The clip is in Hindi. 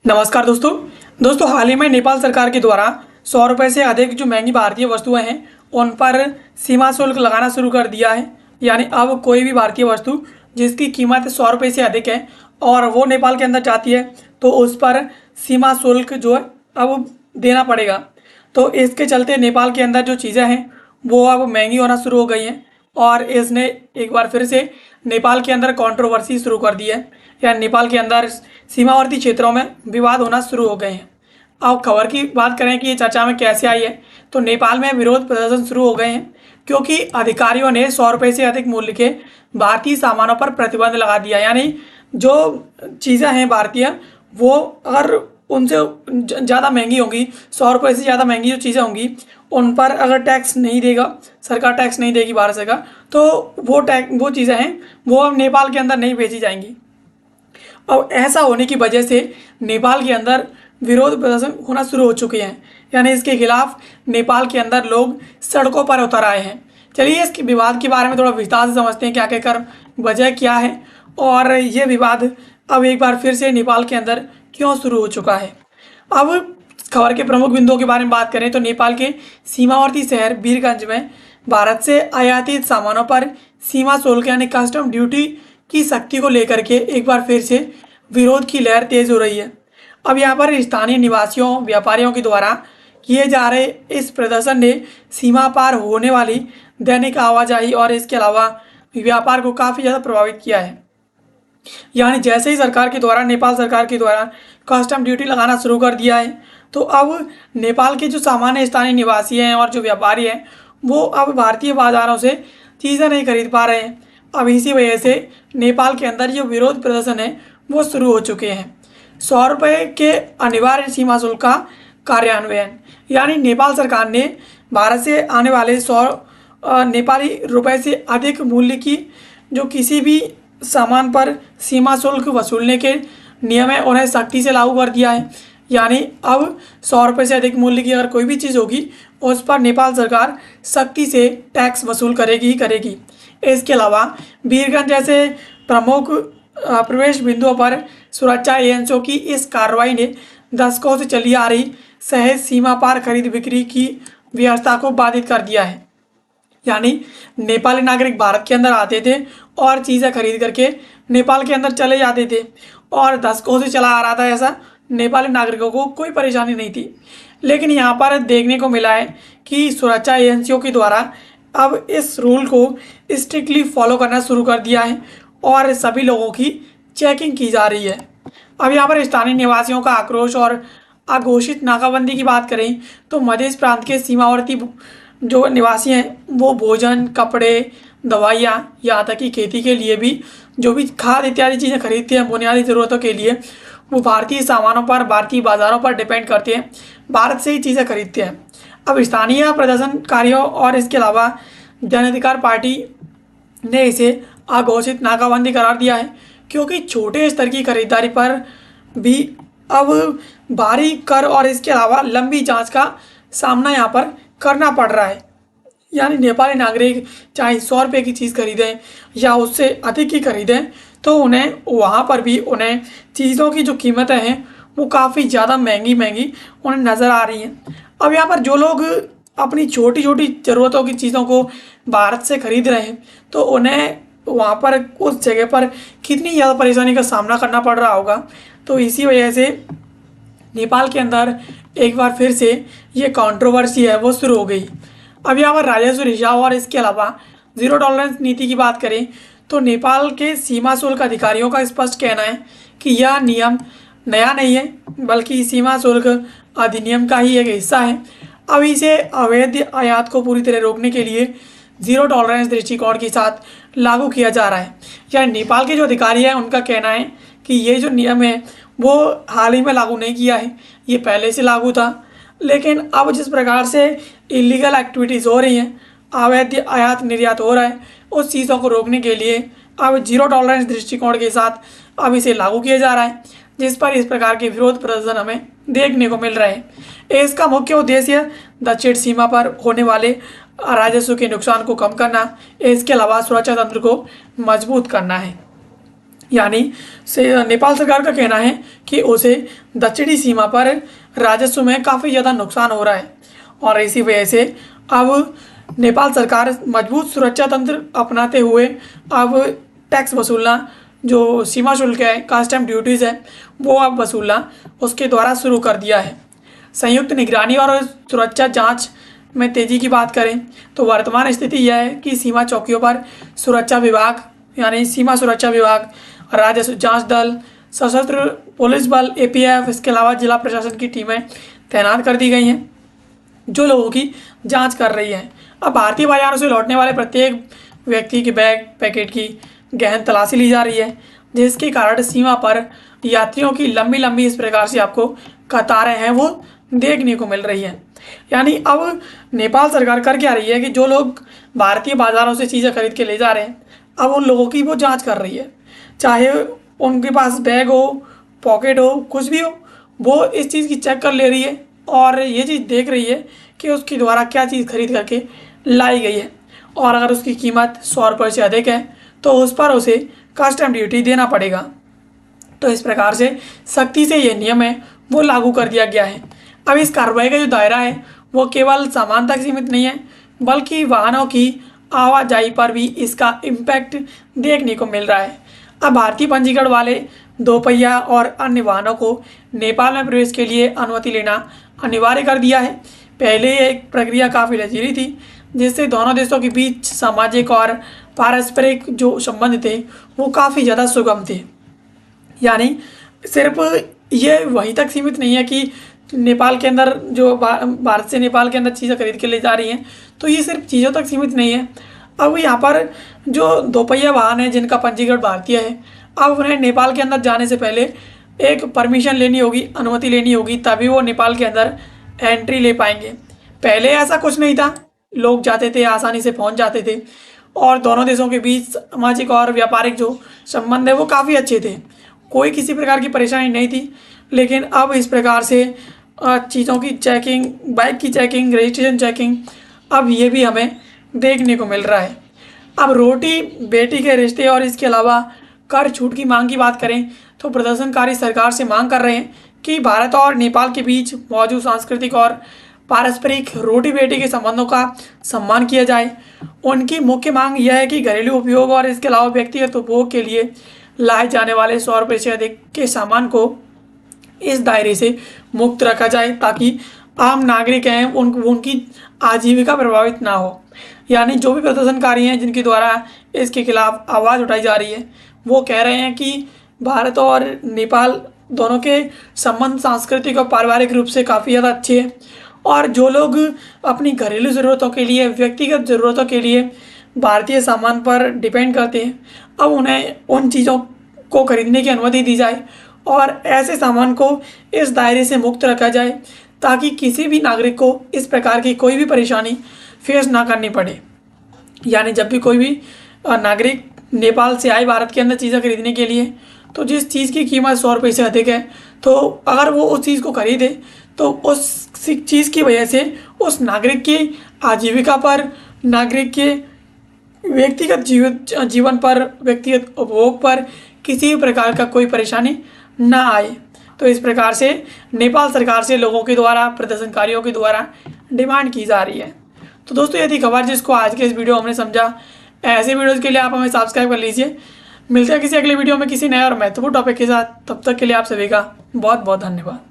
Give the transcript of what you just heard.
नमस्कार दोस्तों हाल ही में नेपाल सरकार के द्वारा 100 रुपये से अधिक जो महंगी भारतीय वस्तुएं हैं उन पर सीमा शुल्क लगाना शुरू कर दिया है। यानी अब कोई भी भारतीय वस्तु जिसकी कीमत 100 रुपये से अधिक है और वो नेपाल के अंदर जाती है तो उस पर सीमा शुल्क जो है अब देना पड़ेगा। तो इसके चलते नेपाल के अंदर जो चीज़ें हैं वो अब महंगी होना शुरू हो गई हैं और इसने एक बार फिर से नेपाल के अंदर कंट्रोवर्सी शुरू कर दी है। या नेपाल के अंदर सीमावर्ती क्षेत्रों में विवाद होना शुरू हो गए हैं। अब खबर की बात करें कि ये चर्चा में कैसे आई है, तो नेपाल में विरोध प्रदर्शन शुरू हो गए हैं क्योंकि अधिकारियों ने 100 रुपये से अधिक मूल्य के भारतीय सामानों पर प्रतिबंध लगा दिया। यानी जो चीज़ें हैं भारतीय वो अगर उनसे ज़्यादा महंगी होंगी, 100 रुपये से ज़्यादा महंगी जो चीज़ें होंगी उन पर अगर टैक्स नहीं देगा, सरकार टैक्स नहीं देगी भारत सरकार, तो वो चीज़ें हैं वो अब नेपाल के अंदर नहीं बेची जाएंगी। अब ऐसा होने की वजह से नेपाल के अंदर विरोध प्रदर्शन होना शुरू हो चुके हैं। यानी इसके खिलाफ नेपाल के अंदर लोग सड़कों पर उतर आए हैं। चलिए इस विवाद के बारे में थोड़ा विस्तार से समझते हैं, क्या कहकर वजह क्या है और ये विवाद अब एक बार फिर से नेपाल के अंदर क्यों शुरू हो चुका है। अब खबर के प्रमुख बिंदुओं के बारे में बात करें तो नेपाल के सीमावर्ती शहर वीरगंज में भारत से आयातित सामानों पर सीमा शुल्क यानी कस्टम ड्यूटी की सख्ती को लेकर के एक बार फिर से विरोध की लहर तेज हो रही है। अब यहाँ पर स्थानीय निवासियों व्यापारियों के द्वारा किए जा रहे इस प्रदर्शन ने सीमा पार होने वाली दैनिक आवाजाही और इसके अलावा व्यापार को काफ़ी ज़्यादा प्रभावित किया है। यानी जैसे ही नेपाल सरकार के द्वारा कस्टम ड्यूटी लगाना शुरू कर दिया है तो अब नेपाल के जो सामान्य स्थानीय निवासी हैं और जो व्यापारी हैं वो अब भारतीय बाज़ारों से चीज़ें नहीं खरीद पा रहे हैं। अब इसी वजह से नेपाल के अंदर जो विरोध प्रदर्शन है वो शुरू हो चुके हैं। 100 रुपये के अनिवार्य सीमा शुल्क का कार्यान्वयन, यानी नेपाल सरकार ने भारत से आने वाले 100 नेपाली रुपए से अधिक मूल्य की जो किसी भी सामान पर सीमा शुल्क वसूलने के नियम है उन्हें सख्ती से लागू कर दिया है। यानी अब 100 रुपये से अधिक मूल्य की अगर कोई भी चीज़ होगी उस पर नेपाल सरकार सख्ती से टैक्स वसूल करेगी ही करेगी। इसके अलावा वीरगंज जैसे प्रमुख प्रवेश बिंदुओं पर सुरक्षा एजेंसियों की इस कार्रवाई ने दशकों से चली आ रही सहज सीमा पार खरीद बिक्री की व्यवस्था को बाधित कर दिया है। यानी नेपाली नागरिक भारत के अंदर आते थे और चीज़ें खरीद करके नेपाल के अंदर चले जाते थे और दशकों से चला आ रहा था ऐसा, नेपाली नागरिकों को कोई परेशानी नहीं थी। लेकिन यहाँ पर देखने को मिला है कि सुरक्षा एजेंसियों के द्वारा अब इस रूल को स्ट्रिक्टली फॉलो करना शुरू कर दिया है और सभी लोगों की चेकिंग की जा रही है। अब यहाँ पर स्थानीय निवासियों का आक्रोश और अघोषित नाकाबंदी की बात करें तो मध्य प्रांत के सीमावर्ती जो निवासी हैं वो भोजन, कपड़े, दवाइयाँ, यहाँ तक कि खेती के लिए भी जो भी खाद इत्यादि चीज़ें खरीदते हैं बुनियादी ज़रूरतों के लिए वो भारतीय सामानों पर, भारतीय बाज़ारों पर डिपेंड करते हैं, भारत से ही चीज़ें खरीदते हैं। अब स्थानीय प्रदर्शनकारियों और इसके अलावा जन अधिकार पार्टी ने इसे अघोषित नाकाबंदी करार दिया है क्योंकि छोटे स्तर की खरीदारी पर भी अब भारी कर और इसके अलावा लंबी जांच का सामना यहाँ पर करना पड़ रहा है। यानी नेपाली नागरिक चाहे 100 रुपये की चीज़ खरीदें या उससे अधिक की खरीदें तो उन्हें वहाँ पर भी उन्हें चीज़ों की जो कीमतें हैं वो काफ़ी ज़्यादा महंगी उन्हें नज़र आ रही हैं। अब यहाँ पर जो लोग अपनी छोटी छोटी ज़रूरतों की चीज़ों को भारत से खरीद रहे हैं तो उन्हें वहाँ पर उस जगह पर कितनी ज़्यादा परेशानी का सामना करना पड़ रहा होगा। तो इसी वजह से नेपाल के अंदर एक बार फिर से ये कंट्रोवर्सी है वो शुरू हो गई। अब यहाँ पर राजस्व रिसाव और इसके अलावा ज़ीरो टॉलरेंस नीति की बात करें तो नेपाल के सीमा शुल्क अधिकारियों का स्पष्ट कहना है कि यह नियम नया नहीं है बल्कि सीमा शुल्क अधिनियम का ही एक हिस्सा है। अब इसे अवैध आयात को पूरी तरह रोकने के लिए ज़ीरो टॉलरेंस दृष्टिकोण के साथ लागू किया जा रहा है। यानी नेपाल के जो अधिकारी हैं उनका कहना है कि ये जो नियम है वो हाल ही में लागू नहीं किया है, ये पहले से लागू था। लेकिन अब जिस प्रकार से इलीगल एक्टिविटीज़ हो रही हैं, अवैध आयात निर्यात हो रहा है, उस चीज़ों को रोकने के लिए अब ज़ीरो टॉलरेंस दृष्टिकोण के साथ अब इसे लागू किया जा रहा है, जिस पर इस प्रकार के विरोध प्रदर्शन हमें देखने को मिल रहे हैं। इसका मुख्य उद्देश्य दक्षिण सीमा पर होने वाले राजस्व के नुकसान को कम करना, इसके अलावा सुरक्षा तंत्र को मजबूत करना है। यानी से नेपाल सरकार का कहना है कि उसे दक्षिणी सीमा पर राजस्व में काफ़ी ज़्यादा नुकसान हो रहा है और इसी वजह से अब नेपाल सरकार मजबूत सुरक्षा तंत्र अपनाते हुए अब टैक्स वसूलना, जो सीमा शुल्क है, कस्टम ड्यूटीज़ है, वो अब वसूलना उसके द्वारा शुरू कर दिया है। संयुक्त निगरानी और सुरक्षा जांच में तेज़ी की बात करें तो वर्तमान स्थिति यह है कि सीमा चौकियों पर सुरक्षा विभाग यानी सीमा सुरक्षा विभाग, राजस्व जांच दल, सशस्त्र पुलिस बल एपीएफ, इसके अलावा जिला प्रशासन की टीमें तैनात कर दी गई हैं जो लोगों की जांच कर रही है। अब भारतीय बाजारों से लौटने वाले प्रत्येक व्यक्ति के बैग पैकेट की गहन तलाशी ली जा रही है, जिसके कारण सीमा पर यात्रियों की लंबी लंबी इस प्रकार से आपको कतारें हैं वो देखने को मिल रही है। यानी अब नेपाल सरकार कर क्या रही है कि जो लोग भारतीय बाजारों से चीज़ें खरीद के ले जा रहे हैं, अब उन लोगों की वो जांच कर रही है, चाहे उनके पास बैग हो, पॉकेट हो, कुछ भी हो, वो इस चीज़ की चेक कर ले रही है और ये चीज़ देख रही है कि उसके द्वारा क्या चीज़ खरीद करके लाई गई है और अगर उसकी कीमत 100 रुपये से अधिक है तो उस पर उसे कस्टम ड्यूटी देना पड़ेगा। तो इस प्रकार से सख्ती से ये नियम है वो लागू कर दिया गया है। अब इस कार्रवाई का जो दायरा है वो केवल सामान तक सीमित नहीं है, बल्कि वाहनों की आवाजाही पर भी इसका इम्पैक्ट देखने को मिल रहा है। अब भारतीय पंजीकरण वाले दोपहिया और अन्य वाहनों को नेपाल में प्रवेश के लिए अनुमति लेना अनिवार्य कर दिया है। पहले एक प्रक्रिया काफ़ी लचीली थी, जिससे दोनों देशों के बीच सामाजिक और पारस्परिक जो संबंध थे वो काफ़ी ज़्यादा सुगम थे। यानी सिर्फ ये वहीं तक सीमित नहीं है कि नेपाल के अंदर जो भारत से नेपाल के अंदर चीज़ें खरीद के ले जा रही हैं, तो ये सिर्फ चीज़ों तक सीमित नहीं है। अब यहाँ पर जो दोपहिया वाहन है जिनका पंजीकरण भारतीय है, अब उन्हें नेपाल के अंदर जाने से पहले एक परमिशन लेनी होगी, अनुमति लेनी होगी, तभी वो नेपाल के अंदर एंट्री ले पाएंगे। पहले ऐसा कुछ नहीं था, लोग जाते थे, आसानी से पहुँच जाते थे और दोनों देशों के बीच सामाजिक और व्यापारिक जो संबंध है वो काफ़ी अच्छे थे, कोई किसी प्रकार की परेशानी नहीं थी। लेकिन अब इस प्रकार से चीज़ों की चेकिंग, बाइक की चेकिंग, रजिस्ट्रेशन चेकिंग, अब ये भी हमें देखने को मिल रहा है। अब रोटी बेटी के रिश्ते और इसके अलावा कर छूट की मांग की बात करें तो प्रदर्शनकारी सरकार से मांग कर रहे हैं कि भारत और नेपाल के बीच मौजूद सांस्कृतिक और पारस्परिक रोटी बेटी के संबंधों का सम्मान किया जाए। उनकी मुख्य मांग यह है कि घरेलू उपयोग और इसके अलावा व्यक्तिगत उपभोग के लिए लाए जाने वाले 100 रुपये से अधिक के सामान को इस दायरे से मुक्त रखा जाए, ताकि आम नागरिक हैं उनकी आजीविका प्रभावित ना हो। यानी जो भी प्रदर्शनकारी हैं जिनके द्वारा इसके खिलाफ आवाज़ उठाई जा रही है, वो कह रहे हैं कि भारत और नेपाल दोनों के संबंध सांस्कृतिक और पारिवारिक रूप से काफ़ी ज़्यादा अच्छे हैं और जो लोग अपनी घरेलू ज़रूरतों के लिए, व्यक्तिगत ज़रूरतों के लिए भारतीय सामान पर डिपेंड करते हैं, अब उन्हें उन चीज़ों को खरीदने की अनुमति दी जाए और ऐसे सामान को इस दायरे से मुक्त रखा जाए, ताकि किसी भी नागरिक को इस प्रकार की कोई भी परेशानी फेस ना करनी पड़े। यानी जब भी कोई भी नागरिक नेपाल से आए भारत के अंदर चीज़ें खरीदने के लिए, तो जिस चीज़ की कीमत 100 रुपये से अधिक है, तो अगर वो उस चीज़ को खरीदे तो उस चीज़ की वजह से उस नागरिक की आजीविका पर, नागरिक के व्यक्तिगत जीवन पर, व्यक्तिगत उपभोग पर किसी भी प्रकार का कोई परेशानी ना आए। तो इस प्रकार से नेपाल सरकार से लोगों के द्वारा, प्रदर्शनकारियों के द्वारा डिमांड की जा रही है। तो दोस्तों ये थी खबर जिसको आज के इस वीडियो हमने समझा। ऐसे वीडियोज़ के लिए आप हमें सब्सक्राइब कर लीजिए। मिलते हैं किसी अगले वीडियो में किसी नए और महत्वपूर्ण टॉपिक के साथ। तब तक के लिए आप सभी का बहुत बहुत धन्यवाद।